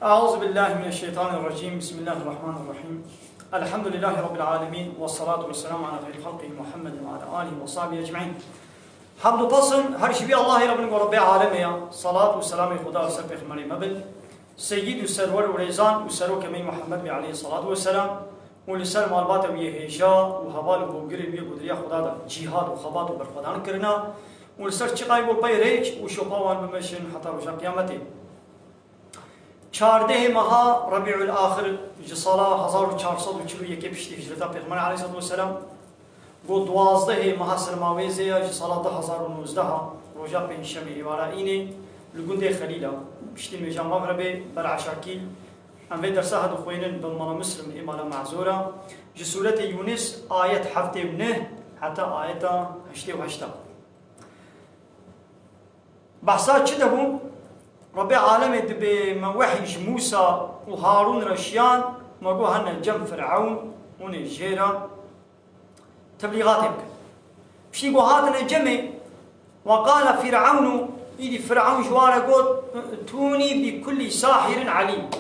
أعوذ بالله من الشيطان الرجيم. بسم الله الرحمن الرحيم. الحمد لله رب العالمين والصلاة والسلام على خير خلقه محمد وعلى آله وصحبه أجمعين. حمد وفصل هر شبي الله ربنا ورب العالمين. صلاة والسلام خدا وسر پیغمبر مبل سيد وسرور وريزان وسرو كمي محمد عليه الصلاة والسلام ولسر معلومات ويهجا وحوال وغير بيه قدريا خدا دا جهاد وخبات وبرخدان کرنا ولسر چقای و پیریج و شوپاوان بمشن حتى روز قیامت. 14 ماه ربيع الآخر جسالة 1441 پشتی هجرت پیغمبر علیه الصلاة والسلام و 12 ماه سرماویزه جسالة 2019 روزا پنجشنبه ایوارا اینه لگونده خلیلا پشتی میجان مغربی برعشاکیل ام درسه هدو خوینن بمانا مسلم ایمانا معذورا جسورة يونس آية 7 حتى آية 8 بحثات چه دبون رب العالمين بموحيش موسى وهارون رشيان مقو هن جم فرعون ونجيرا تبليغات يمكن بشي قو هذا الجمع وقال فرعون إذا فرعون جوارا قول توني بكل ساحر عليم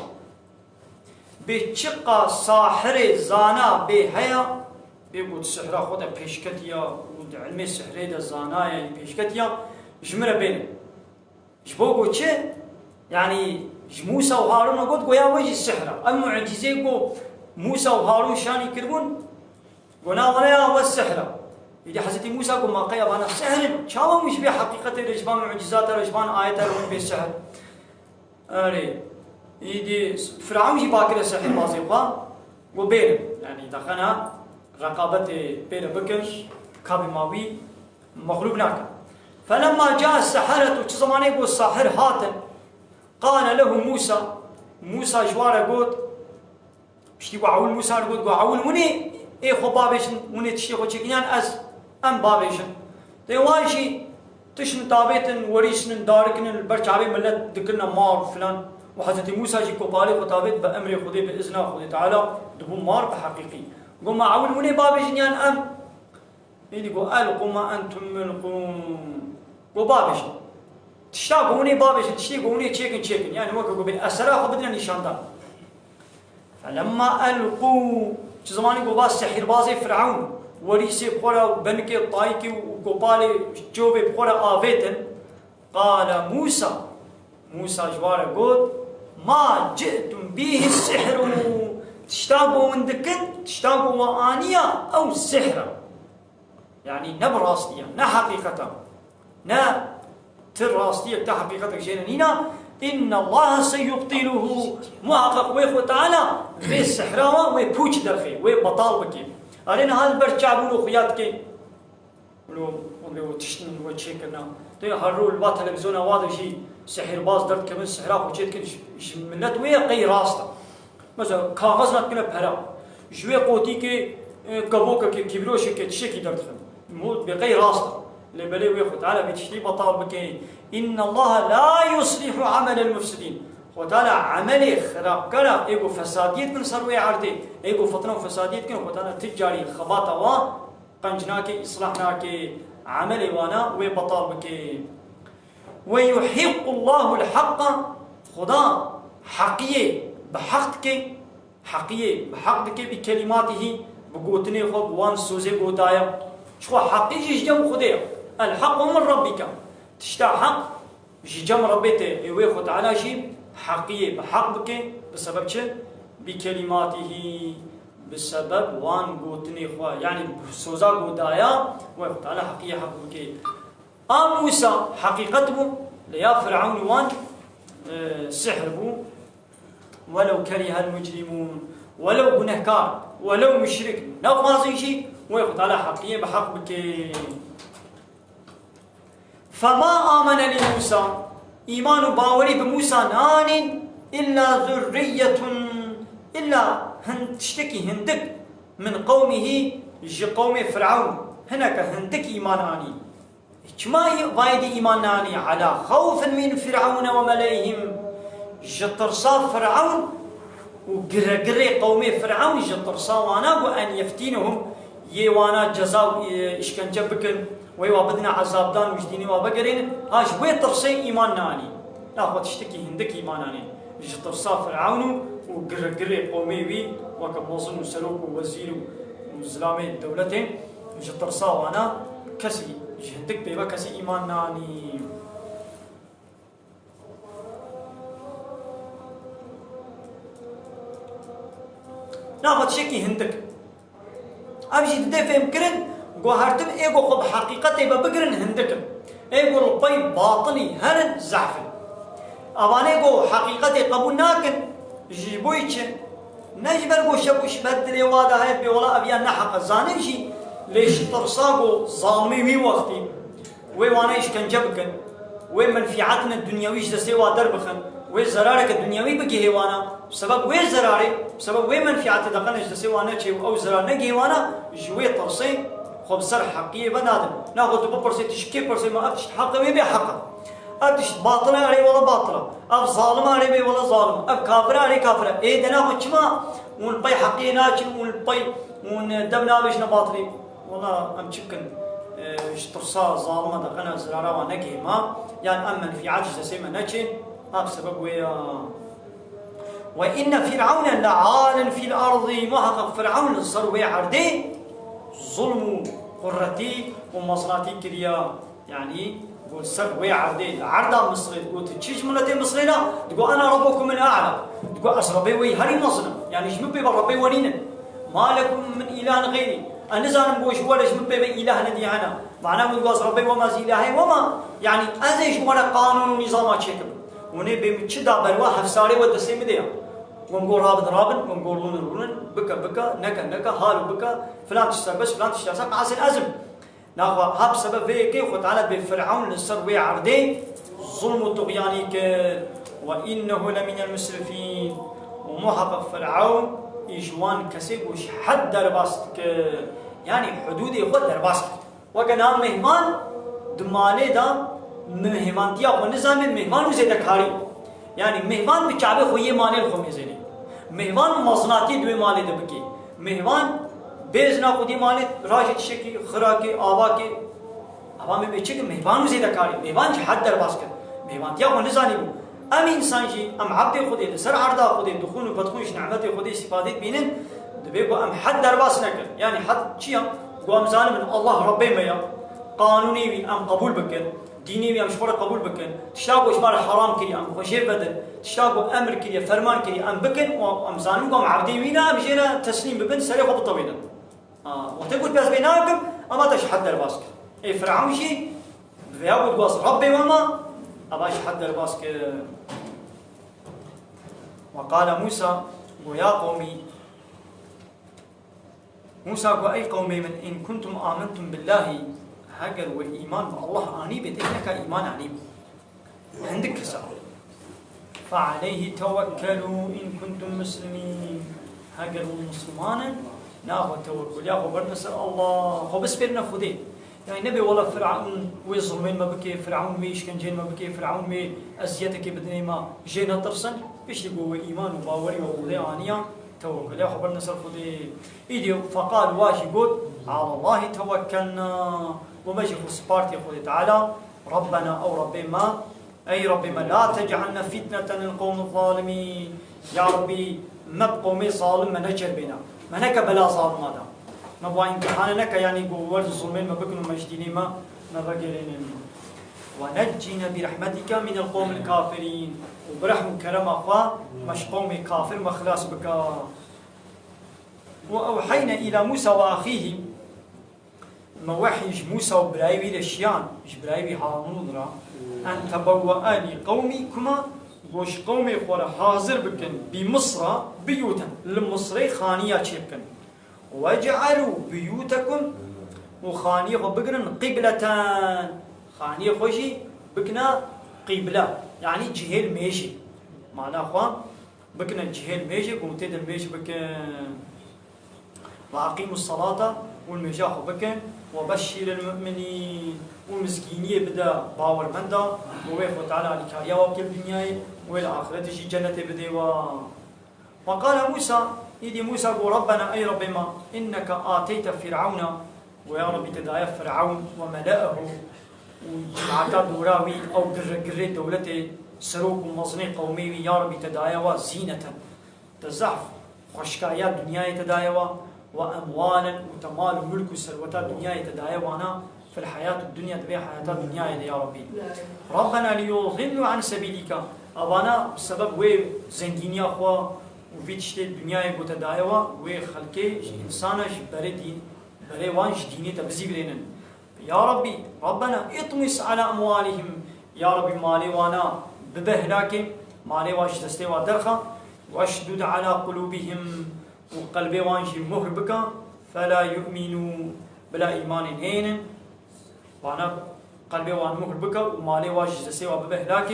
بشقة ساحر زانا بهيا بيقول السحرة خودها بيشكتيا وعلمي السحرة دا زانا بيشكتيا جمرة بينه جبوكو چه يعني موسى وهارون قلت قويا وجه السحرة المعجزة قو موسى وهارون شاني كربون قلنا ولا والسحرة يجي حضرت موسى قو ما قيا بانا سحر شاو مش بحقيقة رجبان معجزات رجبان آيات رجبان بالسحر أري يجي فرعون جي باكر السحر بازي قا وبين يعني دخلنا رقابة بين بكر كابي ماوي مغلوب ناكا فلما جاء السحرة زمانه يقول الساحر هاتن قال له موسى جواره قلت بشتي وعول موسى قلت وعول مني اي خو بابيشن مني تشتي خو تشكيان از ام بابيشن تيواجي تشن تابيتن وريشن داركن البرشابي ملت ذكرنا مار فلان وحضرت موسى جي كوبالي وتابت بامر خدي باذن خدي تعالى دبو مار بحقيقي قل ما عول مني بابيشن يان ام يقول القوا ما انتم ملقون وبابش تشتاقوني بابش تشتاقوني تشيكن يعني وقفوا بالأسرة خبدنا نشاندا فلما ألقوا زماني قبال سحر بازي فرعون وريسي بخورا بنكي طايكي وقبالي جوبي بخورا آفيتن قال موسى جواره قول ما جئتم به السحر تشتاقوا وندكن تشتاقوا وآنية أو السحر يعني نبراستيا نا حقيقة نا تراستيك تحقيقتك جنانينا إن الله سيبطله محقق ويخو تعالى في السحراوة ويبوش دخي ويبطال بكي أرينا هذا برشعبون وخياتك ولو تشتن وتشيكنا تو هرو البات تلفزيون واضح شيء سحر باز درد كمان سحراء وشيت كن ملت ويا قي راسته مثلا كاغذ نات كنا بحرا جوي قوتي كي كبوكا كي كبروش كي تشيكي درد خم موت بقي راسته لبلي ويخو تعالى بتشتي بطال بكي إن الله لا يصلح عمل المفسدين وتعالى عملي خراب كلا إيقو فساديت من سروي عردي إيقو فتنة وفساديت كن وتعالى تجاري خباطة وا قنجناكي إصلاحناكي عملي وانا وبطال بكي ويحق الله الحق خدا حقية بحقك بكلماته بقوتني خب وان سوزي قوتايا شو حقيقي جم خديا الحق من ربك تشتاق حق جم ربته يوي خد على شيء حقيقي بحقك بسبب شيء بكلماته بسبب وان قوتني خوا يعني سوزا قوتايا ويخد على حقيقي حقك موسى حقيقته ليا فرعون وان سحر بو ولو كره المجرمون ولو گنهكار ولو مشرك لو ماضي شيء ويخد على حقيقي بحق بك فما آمن لموسى إيمان باوري بموسى نان إلا ذرية إلا تشتكي هندك من قومه قوم فرعون هناك هندك إيمان آني كما وايد إيمان آني على خوف من فرعون وملئهم جترصا فرعون وقرقري قوم فرعون جترصا وانا وأن يفتينهم يوانا جزاء إشكنجة بكن ويوابدنا عذاب دان وجديني وابقرين هاش ويترصي إيمان ناني لا هو تشتكي هندك إيمان ناني جترسا فرعون وقرقري قومي بي وكموزن وسلوك ووزير وزلامي دولتين جترسا وانا كسي جهدك بيبا كسي إيمان ناني ناخد شكي هندك أمشي تدي فهم كرن قو هرتم إيقو خب حقيقتي ببقرن هندك إيقو البي باطني هرن زعفن أواني قو حقيقتي قبول ناكن جيبويتش نجبر قو شبوش بدري وادا هاي بيولا أبيان نحق الزانيشي ليش ترساقو ظالمي وي وقتي وي وانيش كان جبكن وي منفعتنا الدنيويش دسيوا دربخن وي زرارك الدنيوي بقي هيوانا بسبب وي زراري بسبب وي منفعت دقنش دسيوانا تشي او زرار نجي هيوانا جوي ترسي خب سر حقيقي بنادم ناخذ ببرسي تشكي برسي ما أتش حق وي بحق أتش باطل عليه ولا باطل أب ظالم عليه ولا ظالم أب كافر عليه كافر إيه دنا خشما ونبي حقيقي ناچن ونبي ون دمنا بيش نباطلي والله أم تشكن اشترصا ظالمة دقنا زرارة ونجي ما يعني أمن في عجز سيما نجي بسبب ويا وإن فرعون لعال في الأرض محقق فرعون صار ويا عردي ظلم قرتي ومصراتي كريا يعني قول سر ويا عردي عرضة مصري تقول تشيش منتي مصرينا تقول أنا ربكم من أعلى تقول أسربي وي هري مصر يعني جمبي بربي ونين ما لكم من إله غيري أنا زانم بوش ولا جمبي بإله ندي أنا معناه تقول ربي وما زي إلهي وما يعني أزيش ولا قانون ونظام أشكل وني بمشدا بلوا حفصاري ودسي مديا ونقول رابط ونقول لون بكا نكا هالو بكا فلان تشتر بس فلان تشتر سق عسل أزم ناخذ هاب سبب فيك وتعالى بفرعون للسروي عردي ظلم الطغياني وإنه لمن المسرفين ومحقق فرعون إجوان كسب وش حد درباستك يعني حدودي خد درباستك وكان مهمان دمالي دا مهمانتيا ونظام مهمان وزيد كاري يعني مهمان بچابه خويه مالي الخومي زيني مهمان مصناتي دوي مالي دبكي مهمان بيزنا خودي مالي راجت شكي خراكي آواكي عوامي بيچك مهمان وزيد كاري مهمان حد درباس كر مهمانتيا ونظامي بو ام انسان جي ام عبد خودي سر عرضا خودي دخول وبدخولش نعمتي خودي استفاده بينن دبيكو ام حد درباس نكر يعني حد چيا قوام زان من الله ربي ميا قانوني ام قبول بكر ديني ويا مشفرة قبول بكن تشتاقوا إشمار حرام كري أم خشيب بدل تشتاقوا أمر كري فرمان كري أم بكن وأم زانوكم عبدي وينا مشينا تسليم ببن سريع خب طويلا وتقول بس بيناكم أما تشحد الباسك إيه فرعون شيء بيعود باص ربي وما أباش حد الباسك وقال موسى ويا قومي موسى وأي قومي من إن كنتم آمنتم بالله هاجر والإيمان بالله أنيب إنك إيمان أنيب عندك كسر فعليه توكلوا إن كنتم مسلمين هاجر المسلمان ناخذ توكل يا خبر نسأل الله هو بس بيرنا خدي يعني نبي والله فرعون ويظلمين ما بكي فرعون ميش كان جين ما بكي فرعون مي أزيتك بدني ما جينا ترسن إيش يقول إيمان وباوري وخدي عنيا توكل يا خبر نسأل خدي إيديو فقال واش يقول على الله توكلنا ومجي خصبارتي خدي تعالى ربنا أو ربي ما أي ربي ما لا تجعلنا فتنة للقوم الظالمين يا ربي ما بقومي ظالم ما نجر بنا ما نك بلا ظالم هذا ما بوا امتحانك يعني قوة الظلمين ما بكنوا مجديني ما بقرين ونجينا برحمتك من القوم الكافرين وبرحم كرم أخوة مش قومي كافر مخلاص بك وأوحينا إلى موسى وأخيه موحي موسى وبرايبي لشيان جبرايبي هارون درا أن تبوأ لقومي كما وش قومي خورا حاضر بكن بمصر بيوتا لمصري خانية شبكن واجعلوا بيوتكم وخانية بقرن قبلتان خانية خوشي بكنا قبلة يعني جهل ميشي معناه أخوان بكنا جهل ميشي قمتين الميشي بكن وأقيموا الصلاة والمجاح بكن وبشر المؤمنين والمسكينية بدا باور مندا وويخو تعالى لكاريا وكل الدنيا والآخرة شي جنة بديوا وقال موسى إيدي موسى قول ربنا أي رب ما إنك آتيت فرعون ويا ربي تدايا فرعون وملأه وعكاد وراوي أو قرر دولته سروك ومزني قومي يا ربي تدايوا زينة تزعف خشكايات دنيا تدايوا وأموالا وتمال وملك وسلوات دنيا تدايوانا في الحياة الدنيا تبيع حياة الدنيا يا ربي ربنا ليضلوا عن سبيلك أبانا بسبب وي زنجينيا خوا وفيتشت الدنيا بتدايوا وي خلقي إنسانا بري وانش ديني تبزي برينن يا ربي ربنا اطمس على أموالهم يا ربي مالي وانا ببهلاك مالي واش تستوى درخة واشدد على قلوبهم وقلبي وانشي مهبك فلا يؤمنوا بلا إيمان هين وانا قلبي وان مهبك ومالي واش تستوى ببهلاك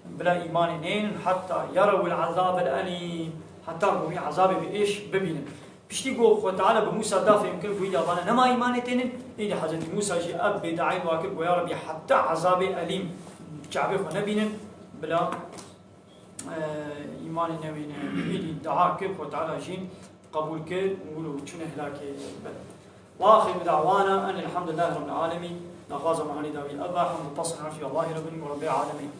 بلا إيمان هين حتى يروا العذاب الأليم حتى ربي عذابي بإيش ببين بشتي قول خو تعالى بموسى دافع يمكن في يابانا نما إيمان تين إلى حضرت موسى جي أب بدعين واكب ويا ربي حتى عذابي أليم شعبي خو نبين بلا إيمان نبين إلي دعاء كيف وتعالى جين قبول كيف ونقولوا شنو هلاك وآخر دعوانا أن الحمد لله رب العالمين نغازم علي داوي أبا حمد تصنع في الله رب العالمين